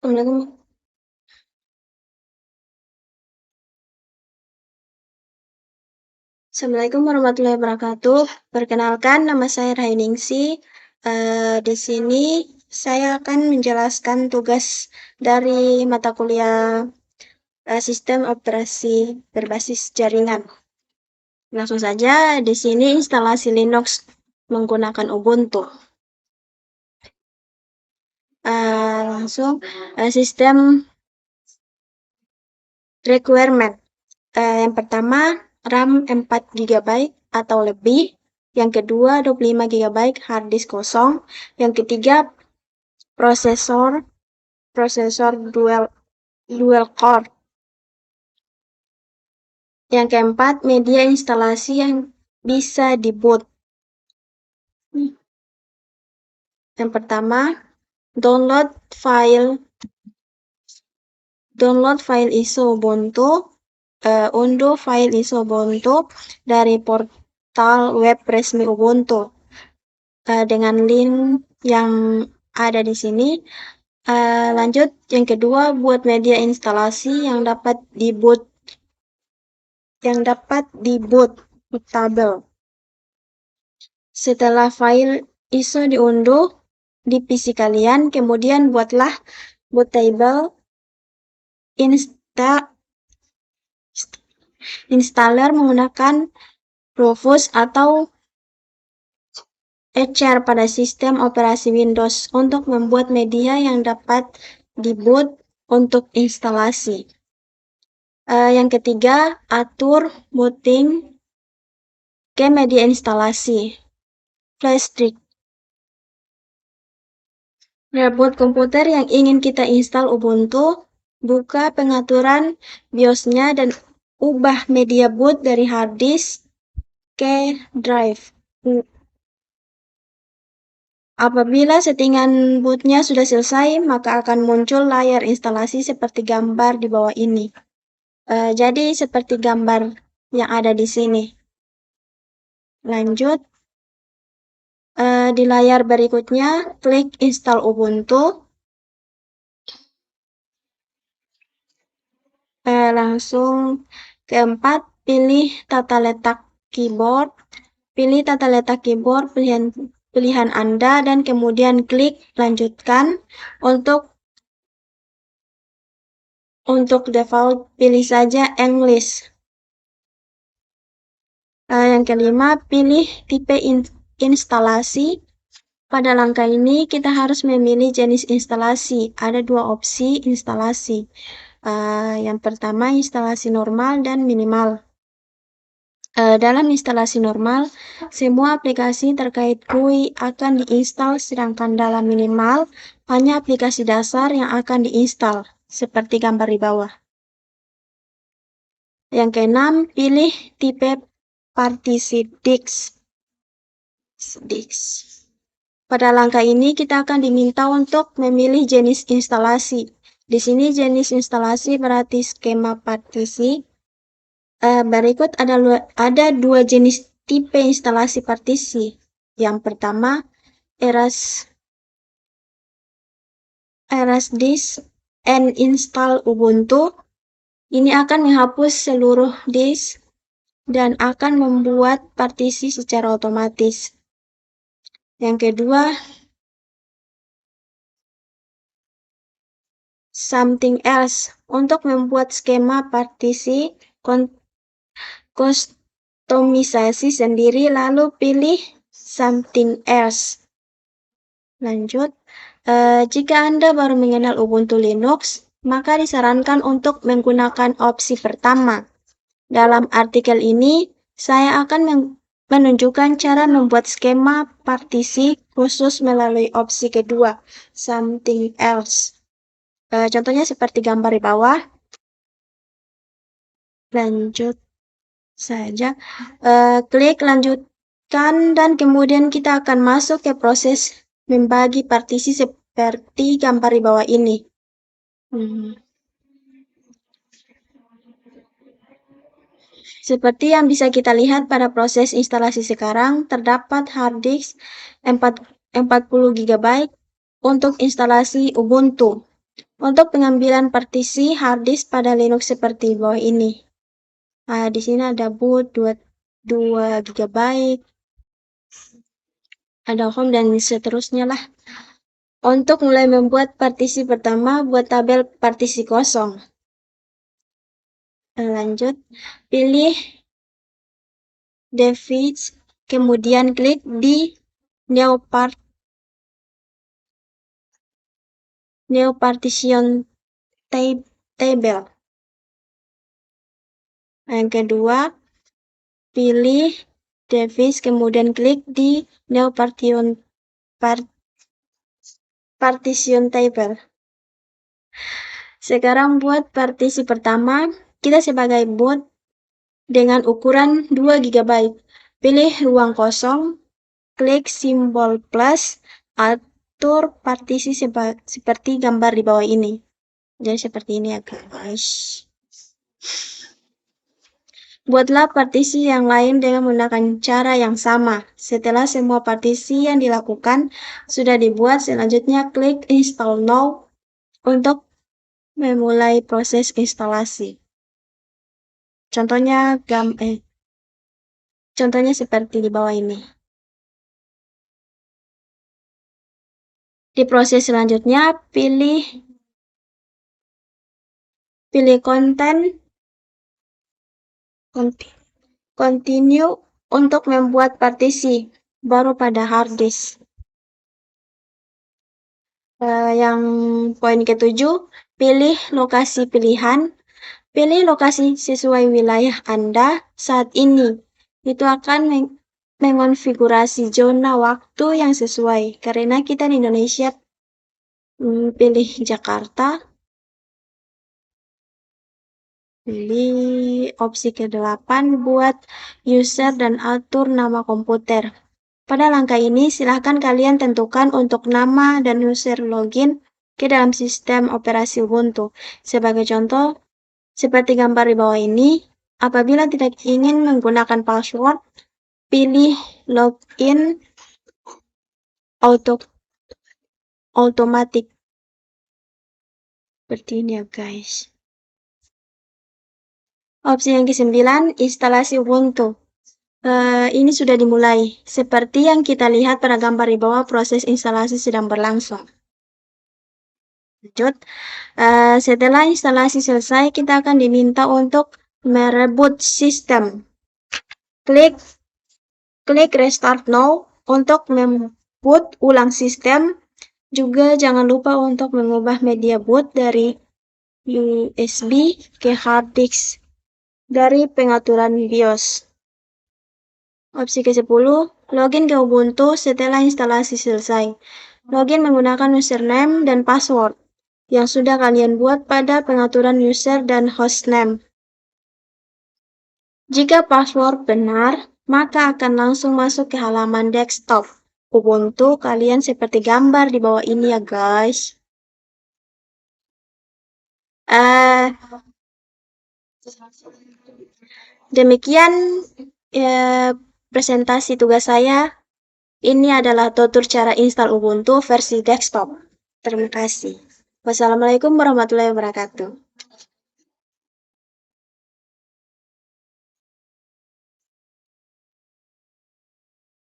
Assalamualaikum warahmatullahi wabarakatuh. Perkenalkan, nama saya Rahainingsi. Di sini saya akan menjelaskan tugas dari mata kuliah Sistem Operasi Berbasis Jaringan. Langsung saja, di sini instalasi Linux menggunakan Ubuntu. Sistem requirement. Yang pertama, RAM 4 GB atau lebih. Yang kedua, 25 GB hard disk kosong. Yang ketiga, prosesor dual core. Yang keempat, media instalasi yang bisa di-boot. Yang pertama, download file ISO Ubuntu, unduh file ISO Ubuntu dari portal web resmi Ubuntu dengan link yang ada di sini. Lanjut, yang kedua, buat media instalasi yang dapat di-boot bootable. Setelah file ISO diunduh di PC kalian, kemudian buatlah bootable installer menggunakan Rufus atau Etcher pada sistem operasi Windows untuk membuat media yang dapat di-boot untuk instalasi. Yang ketiga, atur booting ke media instalasi. Flash disk. Buat komputer yang ingin kita install Ubuntu, buka pengaturan BIOS-nya dan ubah media boot dari hard disk ke drive. Apabila settingan bootnya sudah selesai, maka akan muncul layar instalasi seperti gambar di bawah ini. Jadi seperti gambar yang ada di sini. Lanjut, di layar berikutnya, klik install Ubuntu. Langsung keempat, pilih tata letak keyboard. Pilih tata letak keyboard pilihan Anda dan kemudian klik lanjutkan. Untuk default, pilih saja English. Yang kelima, pilih tipe instalasi. Pada langkah ini, kita harus memilih jenis instalasi. Ada dua opsi instalasi. Yang pertama, instalasi normal dan minimal. Dalam instalasi normal, semua aplikasi terkait GUI akan diinstal, sedangkan dalam minimal, hanya aplikasi dasar yang akan diinstal, seperti gambar di bawah. Yang keenam, pilih tipe partisi disk. Pada langkah ini, kita akan diminta untuk memilih jenis instalasi. Di sini jenis instalasi berarti skema partisi. Berikut ada dua jenis tipe instalasi partisi. Yang pertama, erase disk and install Ubuntu. Ini akan menghapus seluruh disk dan akan membuat partisi secara otomatis. Yang kedua, something else. Untuk membuat skema partisi kustomisasi sendiri, lalu pilih something else. Lanjut, jika Anda baru mengenal Ubuntu Linux, maka disarankan untuk menggunakan opsi pertama. Dalam artikel ini, saya akan menunjukkan cara membuat skema partisi khusus melalui opsi kedua, something else. Contohnya seperti gambar di bawah. Lanjut saja. Klik lanjutkan dan kemudian kita akan masuk ke proses membagi partisi seperti gambar di bawah ini. Seperti yang bisa kita lihat pada proses instalasi sekarang, terdapat hard disk 40 GB untuk instalasi Ubuntu. Untuk pengambilan partisi hard disk pada Linux seperti bawah ini. Di sini ada boot 2 GB, ada home dan seterusnya lah. Untuk mulai membuat partisi pertama, buat tabel partisi kosong. Lanjut, pilih device, kemudian klik di New Partition Table. Yang kedua, pilih device, kemudian klik di New Partition Table. Sekarang buat partisi pertama, kita sebagai boot dengan ukuran 2 GB. Pilih ruang kosong, klik simbol plus, atur partisi seperti gambar di bawah ini. Jadi seperti ini ya guys. Buatlah partisi yang lain dengan menggunakan cara yang sama. Setelah semua partisi yang dilakukan sudah dibuat, selanjutnya klik Install Now untuk memulai proses instalasi. Contohnya seperti di bawah ini. Di proses selanjutnya, pilih konten continue untuk membuat partisi baru pada hard disk. Yang poin ke-7, pilih lokasi pilihan. Pilih lokasi sesuai wilayah Anda saat ini. Itu akan mengonfigurasi zona waktu yang sesuai. Karena kita di Indonesia, pilih Jakarta. Pilih opsi ke-8 buat user dan atur nama komputer. Pada langkah ini, silahkan kalian tentukan untuk nama dan user login ke dalam sistem operasi Ubuntu. Sebagai contoh, seperti gambar di bawah ini, apabila tidak ingin menggunakan password, pilih login automatic. Seperti ini ya guys. Opsi yang ke-9, instalasi Ubuntu. Ini sudah dimulai. Seperti yang kita lihat pada gambar di bawah, proses instalasi sedang berlangsung. Lanjut, setelah instalasi selesai, kita akan diminta untuk mereboot sistem. Klik Restart Now untuk memboot ulang sistem. Juga jangan lupa untuk mengubah media boot dari USB ke hard disk dari pengaturan BIOS. Opsi ke-10, login ke Ubuntu setelah instalasi selesai. Login menggunakan username dan password yang sudah kalian buat pada pengaturan user dan hostname. Jika password benar, maka akan langsung masuk ke halaman desktop Ubuntu kalian seperti gambar di bawah ini ya guys. Demikian presentasi tugas saya. Ini adalah tutur cara install Ubuntu versi desktop. Terima kasih. Wassalamualaikum warahmatullahi wabarakatuh.